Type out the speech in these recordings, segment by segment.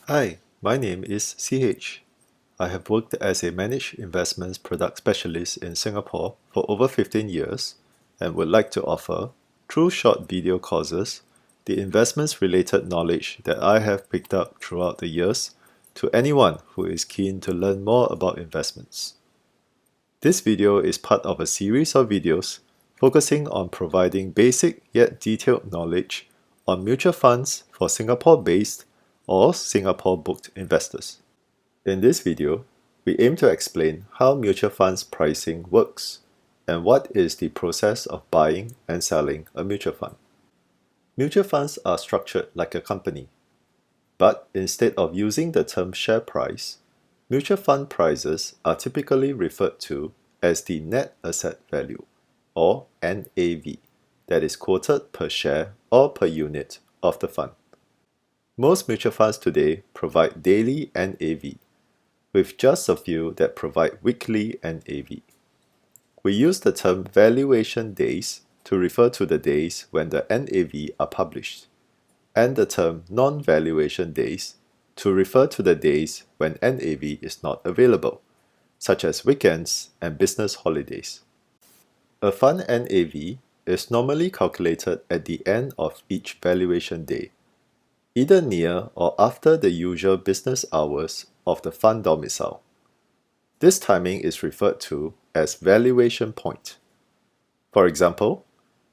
Hi, my name is CH. I have worked as a managed investments product specialist in Singapore for over 15 years and would like to offer, through short video courses, the investments related knowledge that I have picked up throughout the years to anyone who is keen to learn more about investments. This video is part of a series of videos focusing on providing basic yet detailed knowledge on mutual funds for Singapore-based or Singapore-booked investors. In this video, we aim to explain how mutual funds pricing works and what is the process of buying and selling a mutual fund. Mutual funds are structured like a company, but instead of using the term share price, mutual fund prices are typically referred to as the net asset value, or NAV, that is quoted per share or per unit of the fund. Most mutual funds today provide daily NAV, with just a few that provide weekly NAV. We use the term valuation days to refer to the days when the NAV are published, and the term non-valuation days to refer to the days when NAV is not available, such as weekends and business holidays. A fund NAV is normally calculated at the end of each valuation day, either near or after the usual business hours of the fund domicile. This timing is referred to as valuation point. For example,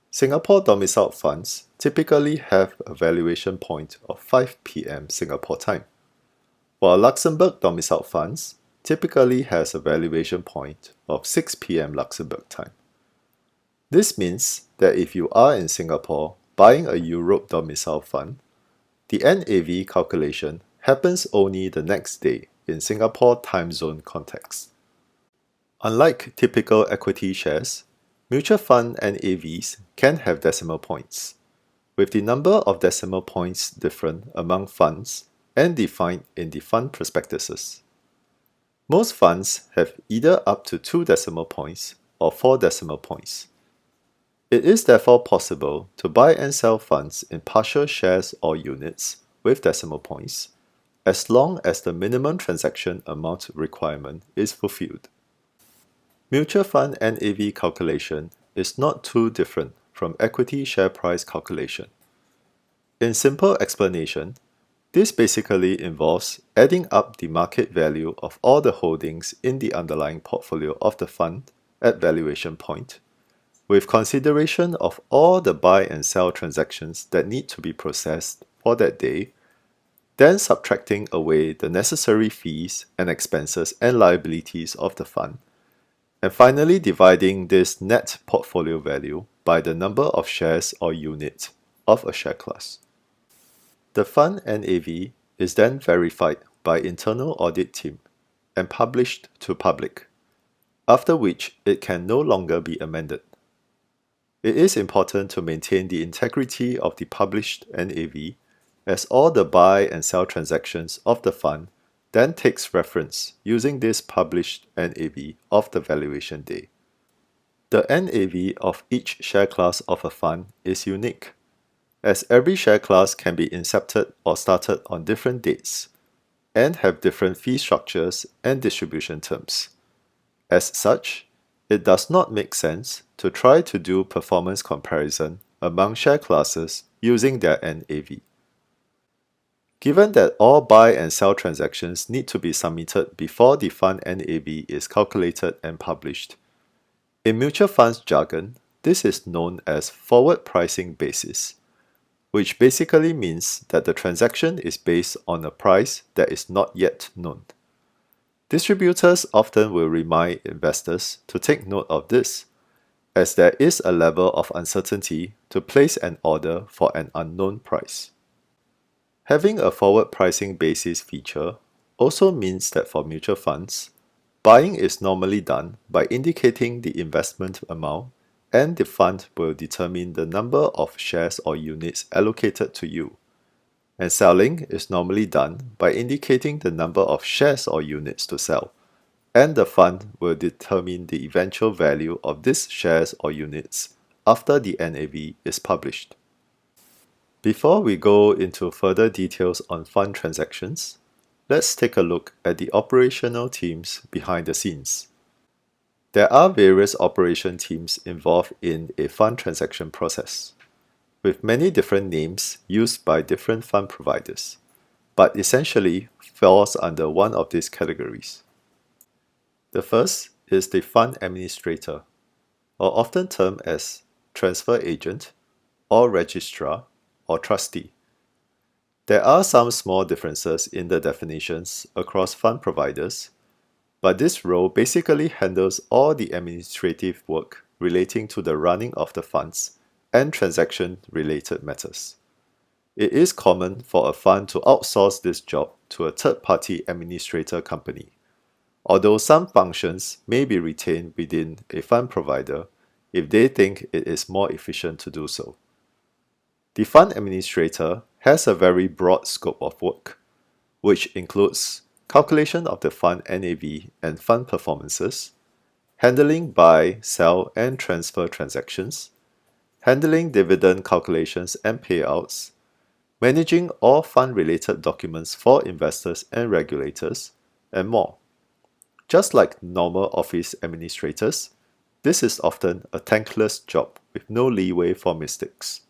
Singapore domiciled funds typically have a valuation point of 5 p.m. Singapore time, while Luxembourg domiciled funds typically has a valuation point of 6 p.m. Luxembourg time. This means that if you are in Singapore buying a Europe domiciled fund, the NAV calculation happens only the next day in Singapore time zone context. Unlike typical equity shares, mutual fund NAVs can have decimal points, with the number of decimal points different among funds and defined in the fund prospectuses. Most funds have either up to 2 decimal points or 4 decimal points. It is therefore possible to buy and sell funds in partial shares or units with decimal points, as long as the minimum transaction amount requirement is fulfilled. Mutual fund NAV calculation is not too different from equity share price calculation. In simple explanation, this basically involves adding up the market value of all the holdings in the underlying portfolio of the fund at valuation point, with consideration of all the buy and sell transactions that need to be processed for that day, then subtracting away the necessary fees and expenses and liabilities of the fund, and finally dividing this net portfolio value by the number of shares or units of a share class. The fund NAV is then verified by internal audit team and published to public, after which it can no longer be amended. It is important to maintain the integrity of the published NAV, as all the buy and sell transactions of the fund then takes reference using this published NAV of the valuation day. The NAV of each share class of a fund is unique, as every share class can be incepted or started on different dates, and have different fee structures and distribution terms. As such, it does not make sense to try to do performance comparison among share classes using their NAV. Given that all buy and sell transactions need to be submitted before the fund NAV is calculated and published, in mutual funds jargon, this is known as forward pricing basis, which basically means that the transaction is based on a price that is not yet known. Distributors often will remind investors to take note of this, as there is a level of uncertainty to place an order for an unknown price. Having a forward pricing basis feature also means that for mutual funds, buying is normally done by indicating the investment amount, and the fund will determine the number of shares or units allocated to you. And selling is normally done by indicating the number of shares or units to sell, and the fund will determine the eventual value of these shares or units after the NAV is published. Before we go into further details on fund transactions, let's take a look at the operational teams behind the scenes. There are various operation teams involved in a fund transaction process, with many different names used by different fund providers, but essentially falls under one of these categories. The first is the fund administrator, or often termed as transfer agent, or registrar, or trustee. There are some small differences in the definitions across fund providers, but this role basically handles all the administrative work relating to the running of the funds and transaction-related matters. It is common for a fund to outsource this job to a third-party administrator company, although some functions may be retained within a fund provider if they think it is more efficient to do so. The fund administrator has a very broad scope of work, which includes calculation of the fund NAV and fund performances, handling buy, sell, and transfer transactions, handling dividend calculations and payouts, managing all fund-related documents for investors and regulators, and more. Just like normal office administrators, this is often a thankless job with no leeway for mistakes.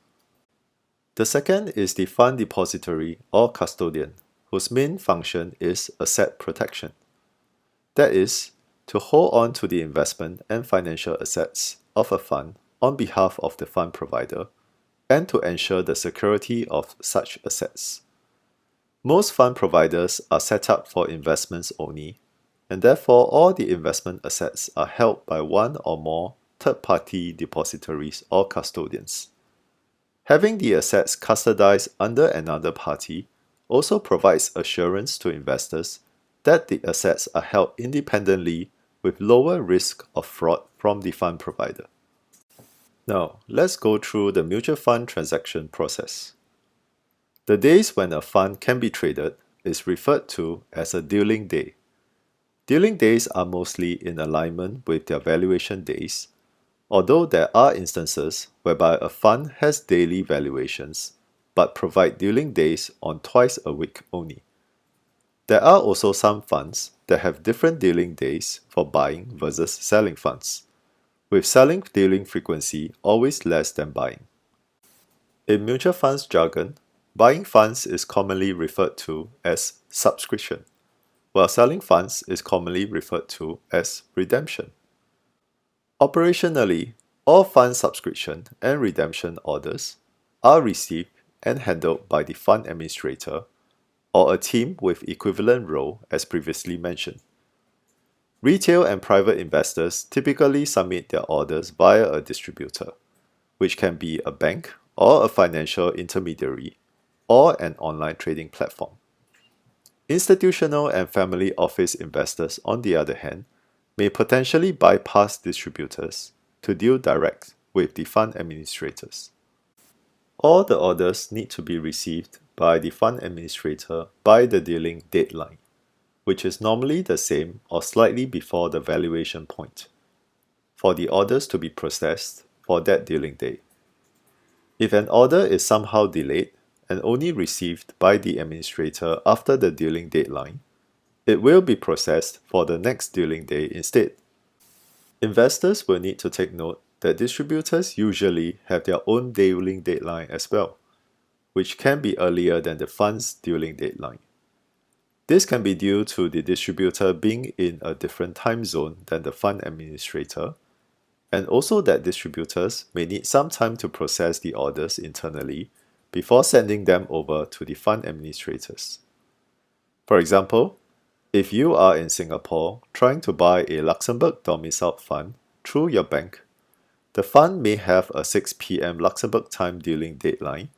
The second is the fund depository or custodian, whose main function is asset protection. That is, to hold on to the investment and financial assets of a fund on behalf of the fund provider and to ensure the security of such assets. Most fund providers are set up for investments only, and therefore all the investment assets are held by one or more third-party depositories or custodians. Having the assets custodized under another party also provides assurance to investors that the assets are held independently with lower risk of fraud from the fund provider. Now, let's go through the mutual fund transaction process. The days when a fund can be traded is referred to as a dealing day. Dealing days are mostly in alignment with their valuation days, although there are instances whereby a fund has daily valuations but provide dealing days on twice a week only. There are also some funds that have different dealing days for buying versus selling funds, with selling dealing frequency always less than buying. In mutual funds jargon, buying funds is commonly referred to as subscription, while selling funds is commonly referred to as redemption. Operationally, all fund subscription and redemption orders are received and handled by the fund administrator or a team with equivalent role as previously mentioned. Retail and private investors typically submit their orders via a distributor, which can be a bank or a financial intermediary or an online trading platform. Institutional and family office investors, on the other hand, may potentially bypass distributors to deal direct with the fund administrators. All the orders need to be received by the fund administrator by the dealing deadline, which is normally the same or slightly before the valuation point, for the orders to be processed for that dealing day. If an order is somehow delayed and only received by the administrator after the dealing deadline, it will be processed for the next dealing day instead. Investors will need to take note that distributors usually have their own dealing deadline as well, which can be earlier than the fund's dealing deadline. This can be due to the distributor being in a different time zone than the fund administrator, and also that distributors may need some time to process the orders internally before sending them over to the fund administrators. For example, if you are in Singapore trying to buy a Luxembourg domiciled fund through your bank, the fund may have a 6 p.m. Luxembourg time dealing deadline,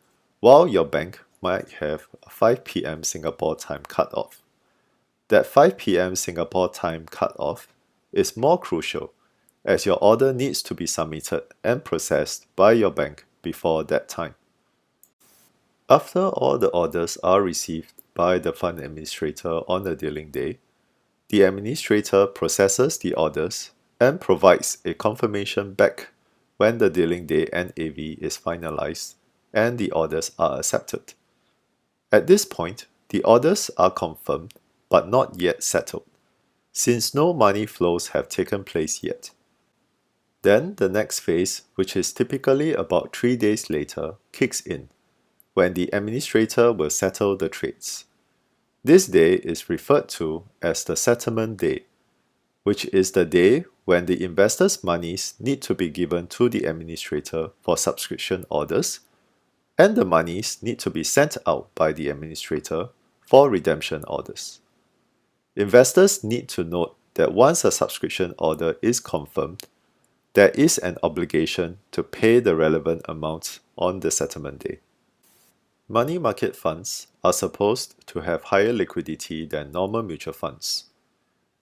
while your bank might have a 5 p.m. Singapore time cutoff. That 5 p.m. Singapore time cutoff is more crucial, as your order needs to be submitted and processed by your bank before that time. After all the orders are received by the fund administrator on the dealing day, the administrator processes the orders and provides a confirmation back when the dealing day NAV is finalized and the orders are accepted. At this point, the orders are confirmed but not yet settled, since no money flows have taken place yet. Then the next phase, which is typically about 3 days later, kicks in, when the administrator will settle the trades. This day is referred to as the settlement day, which is the day when the investors' monies need to be given to the administrator for subscription orders, and the monies need to be sent out by the administrator for redemption orders. Investors need to note that once a subscription order is confirmed, there is an obligation to pay the relevant amount on the settlement day. Money market funds are supposed to have higher liquidity than normal mutual funds.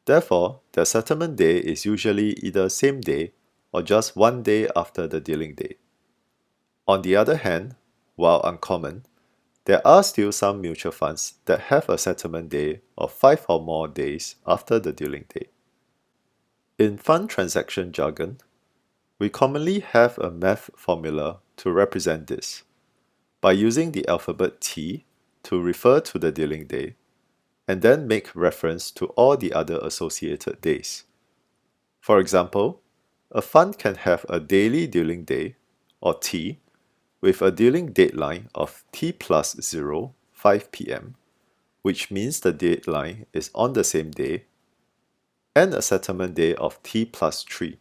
Therefore, their settlement day is usually either same day or just 1 day after the dealing day. On the other hand, while uncommon, there are still some mutual funds that have a settlement day of 5 or more days after the dealing day. In fund transaction jargon, we commonly have a math formula to represent this, by using the alphabet T to refer to the dealing day, and then make reference to all the other associated days. For example, a fund can have a daily dealing day, or T, with a dealing deadline of T plus 0, 5 p.m., which means the deadline is on the same day, and a settlement day of T plus 3.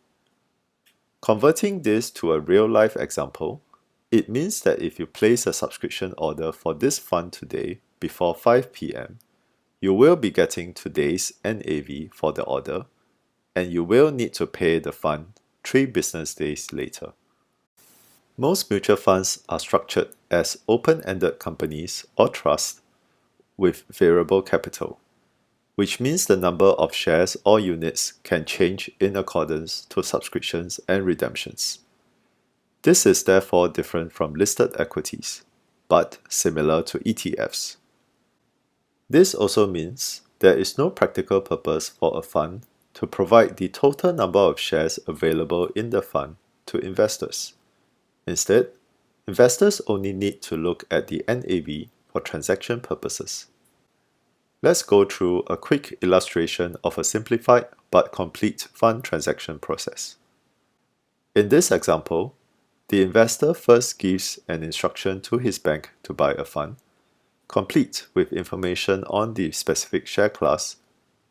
Converting this to a real-life example, it means that if you place a subscription order for this fund today before 5 p.m., you will be getting today's NAV for the order, and you will need to pay the fund 3 business days later. Most mutual funds are structured as open-ended companies or trusts with variable capital, which means the number of shares or units can change in accordance to subscriptions and redemptions. This is therefore different from listed equities, but similar to ETFs. This also means there is no practical purpose for a fund to provide the total number of shares available in the fund to investors. Instead, investors only need to look at the NAV for transaction purposes. Let's go through a quick illustration of a simplified but complete fund transaction process. In this example, the investor first gives an instruction to his bank to buy a fund, complete with information on the specific share class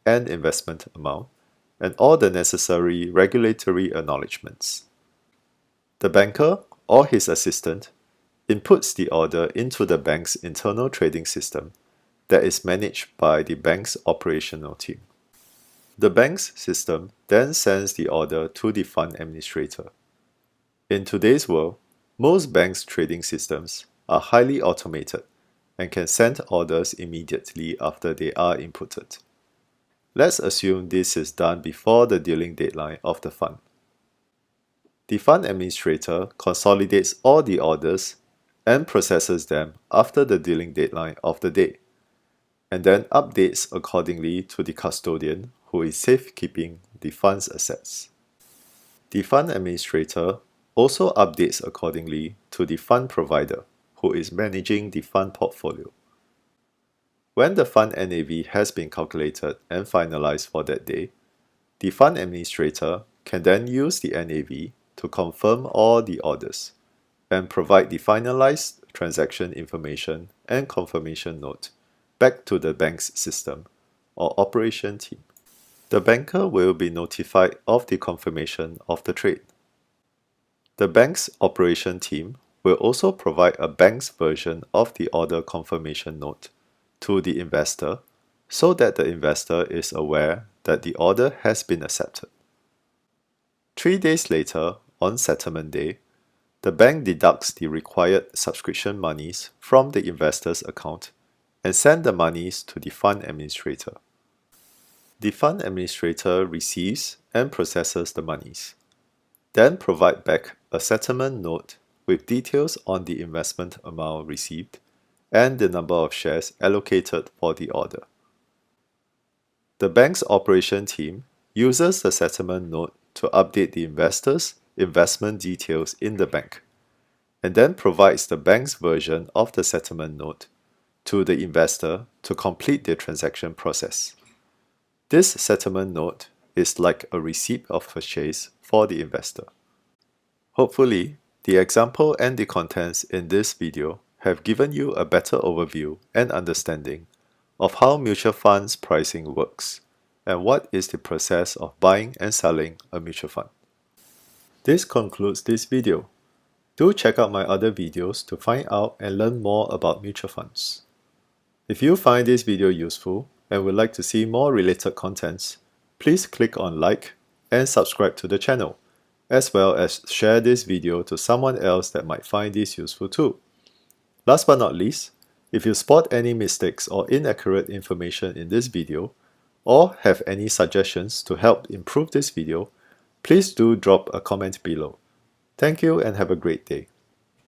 and investment amount, and all the necessary regulatory acknowledgements. The banker or his assistant inputs the order into the bank's internal trading system that is managed by the bank's operational team. The bank's system then sends the order to the fund administrator. In today's world, most banks' trading systems are highly automated and can send orders immediately after they are inputted. Let's assume this is done before the dealing deadline of the fund. The fund administrator consolidates all the orders and processes them after the dealing deadline of the day, and then updates accordingly to the custodian who is safekeeping the fund's assets. The fund administrator also updates accordingly to the fund provider who is managing the fund portfolio. When the fund NAV has been calculated and finalized for that day, the fund administrator can then use the NAV to confirm all the orders and provide the finalized transaction information and confirmation note back to the bank's system or operation team. The banker will be notified of the confirmation of the trade. The bank's operation team will also provide a bank's version of the order confirmation note to the investor so that the investor is aware that the order has been accepted. 3 days later, on settlement day, the bank deducts the required subscription monies from the investor's account and sends the monies to the fund administrator. The fund administrator receives and processes the monies, then provide back a settlement note with details on the investment amount received and the number of shares allocated for the order. The bank's operation team uses the settlement note to update the investor's investment details in the bank, and then provides the bank's version of the settlement note to the investor to complete the transaction process. This settlement note is like a receipt of purchase for the investor. Hopefully, the example and the contents in this video have given you a better overview and understanding of how mutual funds pricing works and what is the process of buying and selling a mutual fund. This concludes this video. Do check out my other videos to find out and learn more about mutual funds. If you find this video useful and would like to see more related contents, please click on like and subscribe to the channel, as well as share this video to someone else that might find this useful too. Last but not least, if you spot any mistakes or inaccurate information in this video, or have any suggestions to help improve this video, please do drop a comment below. Thank you and have a great day.